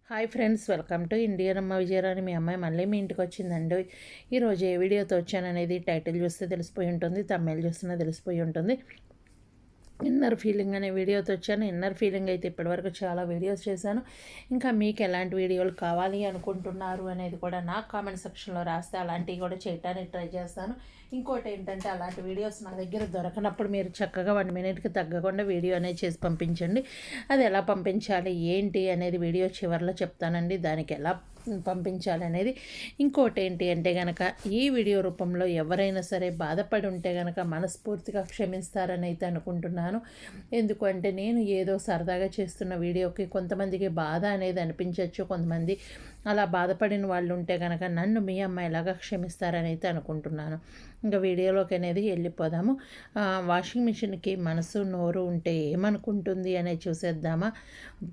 Hi friends, welcome to Indian అమ్మ విజయరాని. మీ అమ్మాయి మళ్ళీ మీ ఇంటికి వచ్చిందండి. ఈరోజు ఏ వీడియోతో వచ్చాననేది టైటిల్ చూస్తే తెలిసిపోయి ఉంటుంది, తమిళ్ చూస్తున్నా తెలిసిపోయి ఉంటుంది. ఇన్నర్ ఫీలింగ్ అనే వీడియోతో వచ్చాను. ఇన్నర్ ఫీలింగ్ అయితే ఇప్పటివరకు చాలా వీడియోస్ చేశాను. ఇంకా మీకు ఎలాంటి వీడియోలు కావాలి అనుకుంటున్నారు అనేది కూడా నాకు కామెంట్ సెక్షన్లో రాస్తే అలాంటివి కూడా చేయడానికి ట్రై చేస్తాను. ఇంకోటి ఏంటంటే, అలాంటి వీడియోస్ నా దగ్గర దొరకనప్పుడు మీరు చక్కగా 1 మినిట్కి తగ్గకుండా వీడియో అనేది చేసి పంపించండి. అది ఎలా పంపించాలి ఏంటి అనేది వీడియో చివరిలో చెప్తానండి, దానికి ఎలా పంపించాలి అనేది. ఇంకోటి ఏంటి అంటే కనుక, ఈ వీడియో రూపంలో ఎవరైనా సరే బాధపడి ఉంటే కనుక మనస్ఫూర్తిగా క్షమిస్తారని అయితే అనుకుంటున్నాను. ఎందుకంటే నేను ఏదో సరదాగా చేస్తున్న వీడియోకి కొంతమందికి బాధ అనేది అనిపించవచ్చు. కొంతమంది అలా బాధపడిన వాళ్ళు ఉంటే కనుక నన్ను మీ అమ్మాయిలాగా క్షమిస్తారని అయితే అనుకుంటున్నాను. ఇంకా వీడియోలోకి అనేది వెళ్ళిపోదాము. వాషింగ్ మిషన్కి మనసు నోరు ఉంటే ఏమనుకుంటుంది అనేది చూసేద్దామా.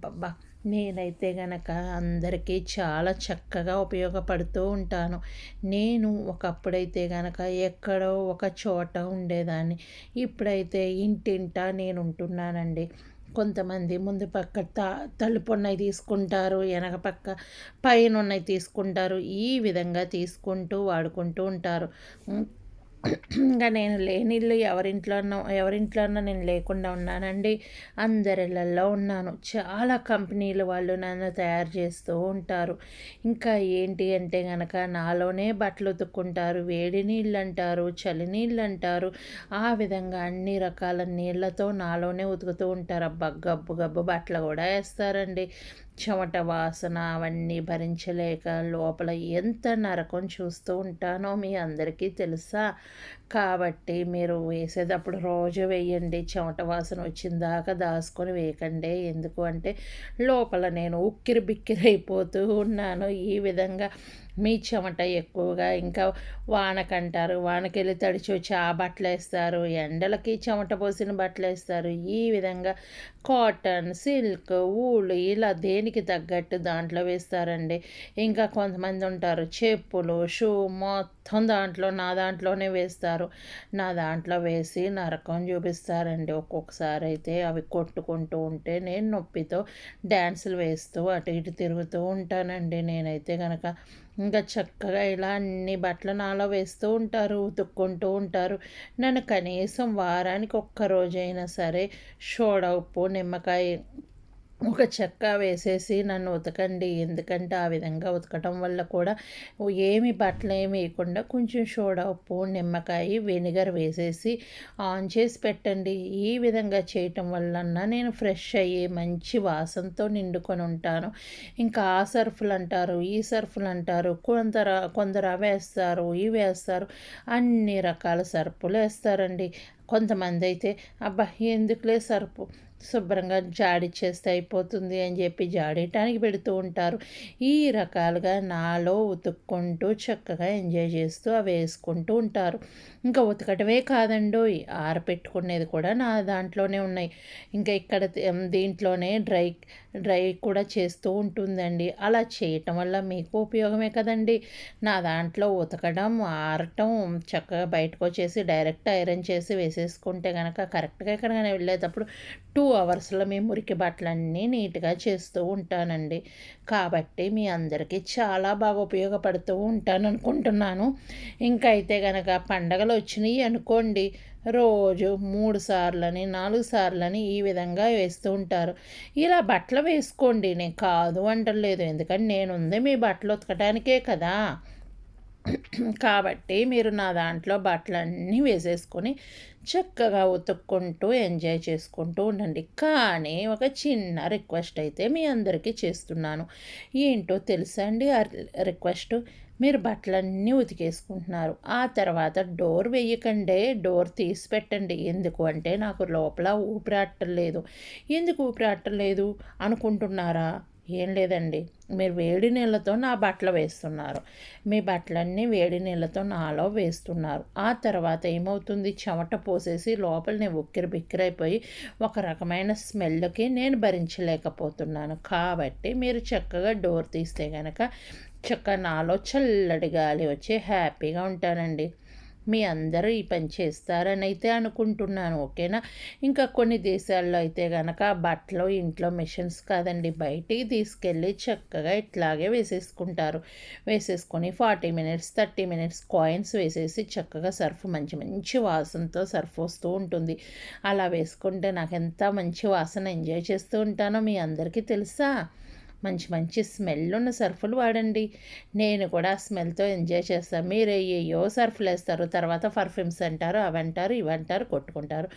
బాబా, నేనైతే గనక అందరికీ చాలా చక్కగా ఉపయోగపడుతూ ఉంటాను. నేను ఒకప్పుడైతే గనక ఎక్కడో ఒక చోట ఉండేదాన్ని. ఇప్పుడైతే ఇంటింటా నేను ఉంటున్నానండి. కొంతమంది ముందు పక్క తలుపున్నవి తీసుకుంటారు, వెనక పక్క పైన ఉన్నవి తీసుకుంటారు. ఈ విధంగా తీసుకుంటూ వాడుకుంటూ ఉంటారు. ఇంకా నేను లేని ఇల్లు ఎవరింట్లోనో నేను లేకుండా ఉన్నానండి. అందరిళ్ళల్లో ఉన్నాను. చాలా కంపెనీలు వాళ్ళు నన్ను తయారు చేస్తూ ఉంటారు. ఇంకా ఏంటి అంటే కనుక, నాలోనే బట్టలు ఉతుక్కుంటారు. వేడి నీళ్ళు అంటారు, చలి నీళ్ళు అంటారు. ఆ విధంగా అన్ని రకాల నీళ్ళతో నాలోనే ఉతుకుతూ ఉంటారు. అబ్బా, గబ్బు గబ్బు బట్టలు కూడా వేస్తారండి. చెమట వాసన అవన్నీ భరించలేక లోపల ఎంత నరకం చూస్తూ ఉంటానో మీ అందరికీ తెలుసా. కాబట్టి మీరు వేసేటప్పుడు రోజు వేయండి. చెమట వాసన వచ్చిందాకా దాచుకొని వేయకండి. ఎందుకు అంటే లోపల నేను ఉక్కిరి బిక్కిరి అయిపోతూ ఉన్నాను. ఈ విధంగా మీ చెమట ఎక్కువగా ఇంకా వానకంటారు, వానకెళ్ళి తడిచి వచ్చి ఆ బట్టలు వేస్తారు, ఎండలకి చెమట పోసిన బట్టలు వేస్తారు. ఈ విధంగా కాటన్, సిల్క్, ఊలు ఇలా దేనికి తగ్గట్టు దాంట్లో వేస్తారండి. ఇంకా కొంతమంది ఉంటారు చెప్పులు, షూ మొత్తం నా దాంట్లోనే వేస్తారు. నా దాంట్లో వేసి నరకం చూపిస్తారండి. ఒక్కొక్కసారి అయితే అవి కొట్టుకుంటూ ఉంటే నేను నొప్పితో డ్యాన్సులు వేస్తూ అటు ఇటు తిరుగుతూ ఉంటానండి. నేనైతే కనుక ఇంకా చక్కగా ఇలా అన్ని బట్టలు నాలో వేస్తూ ఉంటారు, ఉతుక్కుంటూ ఉంటారు. నన్ను కనీసం వారానికి ఒక్కరోజైనా సరే సోడా ఉప్పు, నిమ్మకాయ ఒక చెక్క వేసేసి నన్ను ఉతకండి. ఎందుకంటే ఆ విధంగా ఉతకటం వల్ల కూడా ఏమి బట్టలు ఏమి వేయకుండా కొంచెం సోడా ఉప్పు, నిమ్మకాయ, వెనిగర్ వేసేసి ఆన్ చేసి పెట్టండి. ఈ విధంగా చేయటం వల్ల నేను ఫ్రెష్ అయ్యి మంచి వాసనతో నిండుకొని ఉంటాను. ఇంకా ఆ సర్ఫులు అంటారు, ఈ సర్ఫులు అంటారు, కొందరు అవి వేస్తారు, ఇవి వేస్తారు, అన్ని రకాల సర్ఫులు వేస్తారండి. కొంతమంది అయితే అబ్బా ఎందుకులే సర్ఫు, శుభ్రంగా జాడిచ్చేస్తే అయిపోతుంది అని చెప్పి జాడేయటానికి పెడుతూ ఉంటారు. ఈ రకాలుగా నాలో ఉతుక్కుంటూ చక్కగా ఎంజాయ్ చేస్తూ అవి వేసుకుంటూ ఉంటారు. ఇంకా ఉతకటమే కాదండోయ్, ఆరపెట్టుకునేది కూడా నా దాంట్లోనే ఉన్నాయి. ఇంకా ఇక్కడ దీంట్లోనే డ్రై కూడా చేస్తూ ఉంటుందండి. అలా చేయటం వల్ల మీకు ఉపయోగమే కదండి. నా దాంట్లో ఉతకడం, ఆరటం, చక్కగా బయటకు వచ్చేసి డైరెక్ట్ ఐరన్ చేసి వేసేసుకుంటే కనుక కరెక్ట్గా ఎక్కడికైనా వెళ్ళేటప్పుడు 2 అవర్స్లో మీ మురికి బట్టలన్నీ నీట్గా చేస్తూ ఉంటానండి. కాబట్టి మీ అందరికీ చాలా బాగా ఉపయోగపడుతూ ఉంటాను అనుకుంటున్నాను. ఇంకా అయితే కనుక పండగలు వచ్చినాయి అనుకోండి, రోజు 3 సార్లని 4 సార్లని ఈ విధంగా వేస్తూ ఉంటారు. ఇలా బట్టలు వేసుకోండి, నేను కాదు అంటలేదు. ఎందుకంటే నేనుంది మీ బట్టలు ఉతకడానికే కదా. కాబట్టి మీరు నా దాంట్లో బట్టలన్నీ వేసేసుకొని చక్కగా ఉతుక్కుంటూ ఎంజాయ్ చేసుకుంటూ ఉండండి. కానీ ఒక చిన్న రిక్వెస్ట్ అయితే మీ అందరికీ చేస్తున్నాను. ఏంటో తెలుసా అండి ఆ రిక్వెస్ట్? మీరు బట్టలన్నీ ఉతికేసుకుంటున్నారు, ఆ తర్వాత డోర్ వేయకండి, డోర్ తీసి పెట్టండి. ఎందుకు అంటే నాకు లోపల ఊపిరాటలేదు. ఎందుకు ఊపిరాటలేదు అనుకుంటున్నారా? ఏం లేదండి, మీరు వేడి నీళ్ళతో నా బట్టలు వేస్తున్నారు. మీ బట్టలన్నీ వేడి నీళ్ళతో నాలో వేస్తున్నారు. ఆ తర్వాత ఏమవుతుంది, చెమట పోసేసి లోపలనే ఉక్కిరి బిక్కిరైపోయి ఒక రకమైన స్మెల్కి నేను భరించలేకపోతున్నాను. కాబట్టి మీరు చక్కగా డోర్ తీస్తే కనుక చక్కగా నాలో చల్లటి గాలి వచ్చి హ్యాపీగా ఉంటానండి. మీ అందరూ ఈ పని చేస్తారని అయితే అనుకుంటున్నాను. ఓకేనా? ఇంకా కొన్ని దేశాల్లో అయితే గనక బట్టలు ఇంట్లో మిషన్స్ కాదండి, బయటికి తీసుకెళ్ళి చక్కగా ఇట్లాగే వేసేసుకుంటారు. వేసేసుకొని 40 మినిట్స్ 30 మినిట్స్ కాయిన్స్ వేసేసి చక్కగా సర్ఫ్ మంచి మంచి వాసనతో సర్ఫ్ వస్తూ ఉంటుంది. అలా వేసుకుంటే నాకు ఎంత మంచి వాసన ఎంజాయ్ చేస్తూ ఉంటానో మీ అందరికీ తెలుసా? మంచి మంచి స్మెల్ ఉన్న సర్ఫులు వాడండి. నేను కూడా ఆ స్మెల్తో ఎంజాయ్ చేస్తాను. మీరు ఏయో సర్ఫులు వేస్తారు, తర్వాత పర్ఫ్యూమ్స్ అంటారు, అవంటారు ఇవంటారు కొట్టుకుంటారు.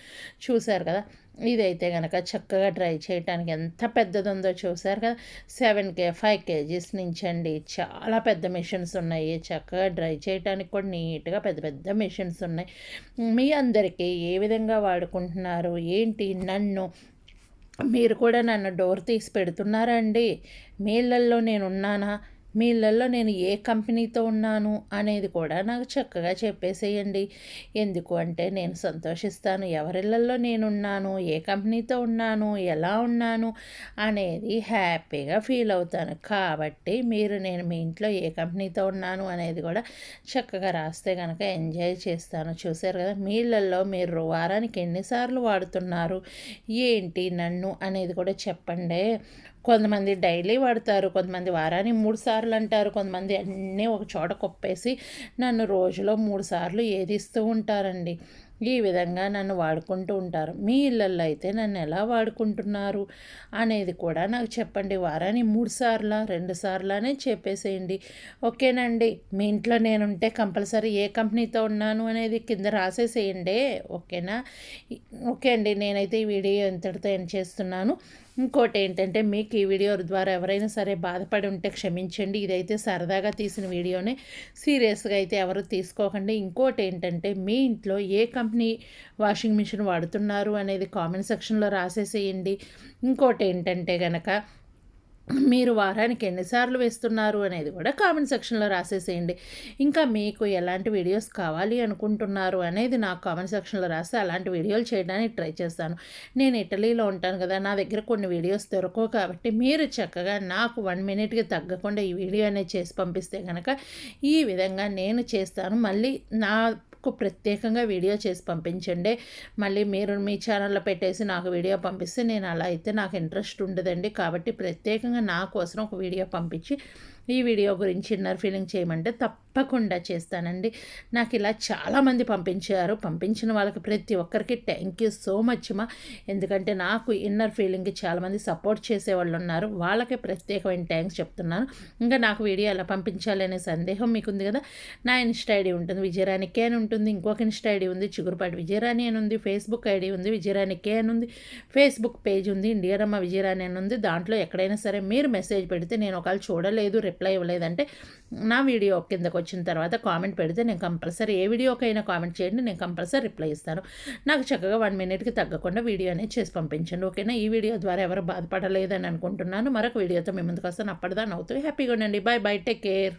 చూశారు కదా, ఇదైతే కనుక చక్కగా డ్రై చేయడానికి ఎంత పెద్దది ఉందో చూశారు కదా. 5 కేజీస్ నుంచి అండి చాలా పెద్ద మిషన్స్ ఉన్నాయి. చక్కగా డ్రై చేయడానికి కూడా నీట్గా పెద్ద పెద్ద మిషన్స్ ఉన్నాయి. మీ అందరికీ ఏ విధంగా వాడుకుంటున్నారు ఏంటి? మీరు కూడా నన్ను డోర్ తీసి పెడుతున్నారా అండి? మీ ఇళ్ళల్లో నేనున్నానా? మీ ఇళ్ళల్లో నేను ఏ కంపెనీతో ఉన్నాను అనేది కూడా నాకు చక్కగా చెప్పేసేయండి. ఎందుకు అంటే నేను సంతోషిస్తాను. ఎవరిళ్ళల్లో నేనున్నాను, ఏ కంపెనీతో ఉన్నాను, ఎలా ఉన్నాను అనేది హ్యాపీగా ఫీల్ అవుతాను. కాబట్టి నేను మీ ఇంట్లో ఏ కంపెనీతో ఉన్నాను అనేది కూడా చక్కగా రాస్తే కనుక ఎంజాయ్ చేస్తాను. చూశారు కదా, మీ ఇళ్ళల్లో మీరు వారానికి ఎన్నిసార్లు వాడుతున్నారు ఏంటి అనేది కూడా చెప్పండి. కొంతమంది డైలీ వాడతారు, కొంతమంది వారానికి 3 సార్లు అంటారు, కొంతమంది అన్నీ ఒక చోట కుప్పేసి నన్ను రోజులో 3 సార్లు ఏదిస్తూ ఉంటారండి. ఈ విధంగా నన్ను వాడుకుంటూ ఉంటారు. మీ ఇళ్ళల్లో అయితే నన్ను ఎలా వాడుకుంటున్నారు అనేది కూడా నాకు చెప్పండి. వారానికి 3 సార్లా 2 సార్లా అనేది చెప్పేసేయండి. ఓకేనండి? మీ ఇంట్లో నేనుంటే కంపల్సరీ ఏ కంపెనీతో ఉన్నాను అనేది కింద రాసేసేయండి. ఓకేనా? ఓకే అండి, నేనైతే ఈ వీడియో ఇంతటితో ఎండ్ చేస్తున్నాను. ఇంకోటి ఏంటంటే, మీకు ఈ వీడియో ద్వారా ఎవరైనా సరే బాధపడి ఉంటే క్షమించండి. ఇదైతే సరదాగా తీసిన వీడియోనే, సీరియస్గా అయితే ఎవరు తీసుకోకండి. ఇంకోటి ఏంటంటే, మీ ఇంట్లో ఏ కంపెనీ వాషింగ్ మిషన్ వాడుతున్నారు అనేది కామెంట్ సెక్షన్లో రాసేసేయండి. ఇంకోటి ఏంటంటే గనక, మీరు వారానికి ఎన్నిసార్లు వేస్తున్నారు అనేది కూడా కామెంట్ సెక్షన్లో రాసేసేయండి. ఇంకా మీకు ఎలాంటి వీడియోస్ కావాలి అనుకుంటున్నారు అనేది నాకు కామెంట్ సెక్షన్లో రాస్తే అలాంటి వీడియోలు చేయడానికి ట్రై చేస్తాను. నేను ఇటలీలో ఉంటాను కదా, నా దగ్గర కొన్ని వీడియోస్ దొరకవు కాబట్టి మీరు చక్కగా నాకు 1 మినిట్కి తగ్గకుండా ఈ వీడియో అనేది చేసి పంపిస్తే కనుక ఈ విధంగా నేను చేస్తాను. మళ్ళీ ప్రత్యేకంగా వీడియో చేసి పంపించండి. మళ్ళీ మీరు మీ ఛానల్లో పెట్టేసి నాకు వీడియో పంపిస్తే నేను అలా అయితే నాకు ఇంట్రెస్ట్ ఉండదండి. కాబట్టి ప్రత్యేకంగా నా కోసం ఒక వీడియో పంపించి ఈ వీడియో గురించి ఇన్నర్ ఫీలింగ్ చేయమంటే తప్పకుండా చేస్తానండి. నాకు ఇలా చాలామంది పంపించారు. పంపించిన వాళ్ళకి ప్రతి ఒక్కరికి థ్యాంక్ యూ సో మచ్ మా. ఎందుకంటే నాకు ఇన్నర్ ఫీలింగ్కి చాలామంది సపోర్ట్ చేసేవాళ్ళు ఉన్నారు. వాళ్ళకి ప్రత్యేకమైన థ్యాంక్స్ చెప్తున్నాను. ఇంకా నాకు వీడియో ఎలా పంపించాలి అనే సందేహం మీకు ఉంది కదా, నా ఇన్స్టా ఐడి ఉంటుంది విజయరాణి కే అని ఉంటుంది. ఇంకొక ఇన్స్టా ఐడి ఉంది చిగురుపాటి విజయరాణి అని ఉంది. ఫేస్బుక్ ఐడి ఉంది విజయరాణి కే అని ఉంది. ఫేస్బుక్ పేజ్ ఉంది ఇండియారమ్మ విజయరాణి అని ఉంది. దాంట్లో ఎక్కడైనా సరే మీరు మెసేజ్ పెడితే నేను ఒకవేళ చూడలేదు రిప్లై ఇవ్వలేదంటే నా వీడియో కిందకు వచ్చిన తర్వాత కామెంట్ పెడితే నేను కంపల్సరీ ఏ వీడియోకైనా కామెంట్ చేయండి, నేను కంపల్సరీ రిప్లై ఇస్తాను. నాకు చక్కగా 1 మినిట్కి తగ్గకుండా వీడియో అనేది చేసి పంపించండి. ఓకేనా? ఈ వీడియో ద్వారా ఎవరు బాధపడలేదని అనుకుంటున్నాను. మరొక వీడియోతో మీ ముందుకు వస్తాను. అప్పటిదా నవ్వుతూ హ్యాపీగా ఉండండి. Bye bye, take care.